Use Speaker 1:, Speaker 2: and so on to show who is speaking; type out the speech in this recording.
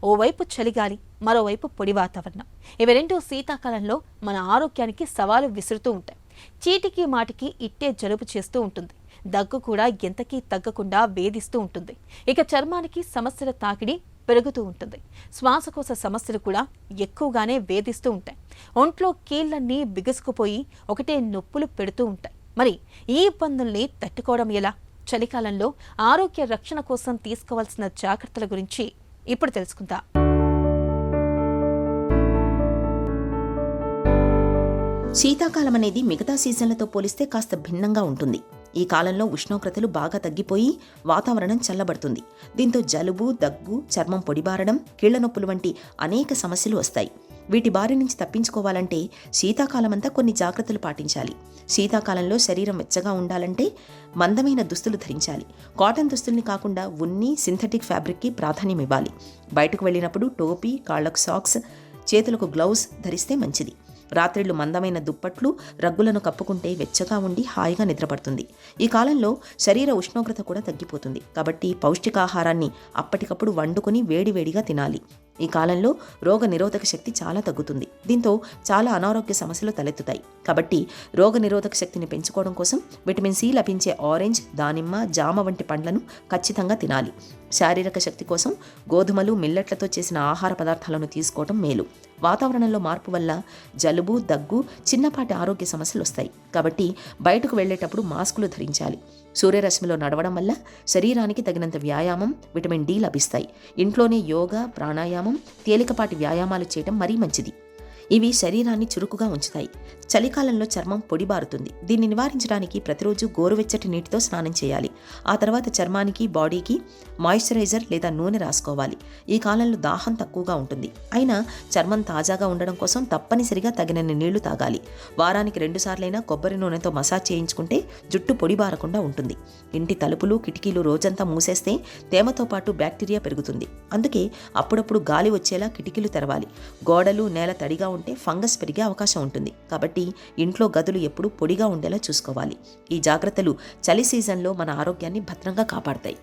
Speaker 1: ఓవైపు చలిగాలి, మరోవైపు పొడి వాతావరణం. ఇవి రెండు శీతాకాలంలో మన ఆరోగ్యానికి సవాలు విసురుతూ ఉంటాయి. చీటికి మాటికి ఇట్టే జలుబు చేస్తూ ఉంటుంది. దగ్గు కూడా ఎంతకీ తగ్గకుండా వేధిస్తూ ఉంటుంది. ఇక చర్మానికి సమస్యల తాకిడి పెరుగుతూ ఉంటుంది. శ్వాసకోశ సమస్యలు కూడా ఎక్కువగానే వేధిస్తూ ఉంటాయి. ఒంట్లో కీళ్లన్నీ బిగుసుకుపోయి ఒకటే నొప్పులు పెడుతూ ఉంటాయి. మరి ఈ ఇబ్బందుల్ని తట్టుకోవడం ఎలా? చలికాలంలో ఆరోగ్య రక్షణ కోసం తీసుకోవాల్సిన జాగ్రత్తల గురించి ఇప్పుడు తెలుసుకుందాం.
Speaker 2: శీతాకాలం అనేది మిగతా సీజన్లతో పోలిస్తే కాస్త భిన్నంగా ఉంటుంది. ఈ కాలంలో ఉష్ణోగ్రతలు బాగా తగ్గిపోయి వాతావరణం చల్లబడుతుంది. దీంతో జలుబు, దగ్గు, చర్మం పొడిబారడం, కీళ్ల నొప్పులు వంటి అనేక సమస్యలు వస్తాయి. వీటి బారి నుంచి తప్పించుకోవాలంటే శీతాకాలమంతా కొన్ని జాగ్రత్తలు పాటించాలి. శీతాకాలంలో శరీరం వెచ్చగా ఉండాలంటే మందమైన దుస్తులు ధరించాలి. కాటన్ దుస్తుల్ని కాకుండా ఉన్ని, సింథటిక్ ఫ్యాబ్రిక్కి ప్రాధాన్యం ఇవ్వాలి. బయటకు వెళ్ళినప్పుడు టోపీ, కాళ్లకు సాక్స్, చేతులకు గ్లౌస్ ధరిస్తే మంచిది. రాత్రిళ్లు మందమైన దుప్పట్లు, రగ్గులను కప్పుకుంటే వెచ్చగా ఉండి హాయిగా నిద్రపడుతుంది. ఈ కాలంలో శరీర ఉష్ణోగ్రత కూడా తగ్గిపోతుంది. కాబట్టి పౌష్టికాహారాన్ని అప్పటికప్పుడు వండుకొని వేడివేడిగా తినాలి. ఈ కాలంలో రోగ నిరోధక శక్తి చాలా తగ్గుతుంది. దీంతో చాలా అనారోగ్య సమస్యలు తలెత్తుతాయి. కాబట్టి రోగ నిరోధక శక్తిని పెంచుకోవడం కోసం విటమిన్ సి లభించే ఆరెంజ్, దానిమ్మ, జామ వంటి పండ్లను ఖచ్చితంగా తినాలి. శారీరక శక్తి కోసం గోధుమలు, మిల్లెట్లతో చేసిన ఆహార పదార్థాలను తీసుకోవడం మేలు. వాతావరణంలో మార్పు వల్ల జలుబు, దగ్గు, చిన్నపాటి ఆరోగ్య సమస్యలు వస్తాయి. కాబట్టి బయటకు వెళ్లేటప్పుడు మాస్కులు ధరించాలి. సూర్యరశ్మిలో నడవడం వల్ల శరీరానికి తగినంత వ్యాయామం, విటమిన్ డి లభిస్తాయి. ఇంట్లోనే యోగా, ప్రాణాయామం, తేలికపాటి వ్యాయామాలు చేయడం మరీ మంచిది. ఇవి శరీరాన్ని చురుకుగా ఉంచుతాయి. చలికాలంలో చర్మం పొడిబారుతుంది. దీన్ని నివారించడానికి ప్రతిరోజు గోరువెచ్చటి నీటితో స్నానం చేయాలి. ఆ తర్వాత చర్మానికి, బాడీకి మాయిశ్చరైజర్ లేదా నూనె రాసుకోవాలి. ఈ కాలంలో దాహం తక్కువగా ఉంటుంది. అయినా చర్మం తాజాగా ఉండడం కోసం తప్పనిసరిగా తగినన్ని నీళ్లు తాగాలి. వారానికి 2 సార్లైనా కొబ్బరి నూనెతో మసాజ్ చేయించుకుంటే జుట్టు పొడిబారకుండా ఉంటుంది. ఇంటి తలుపులు, కిటికీలు రోజంతా మూసేస్తే తేమతో పాటు బ్యాక్టీరియా పెరుగుతుంది. అందుకే అప్పుడప్పుడు గాలి వచ్చేలా కిటికీలు తెరవాలి. గోడలు, నేల తడిగా ఉంటే ఫంగస్ పెరిగే అవకాశం ఉంటుంది. కాబట్టి ఇంట్లో గదులు ఎప్పుడూ పొడిగా ఉండేలా చూసుకోవాలి. ఈ జాగ్రత్తలు చలి సీజన్లో మన ఆరోగ్యాన్ని భద్రంగా కాపాడతాయి.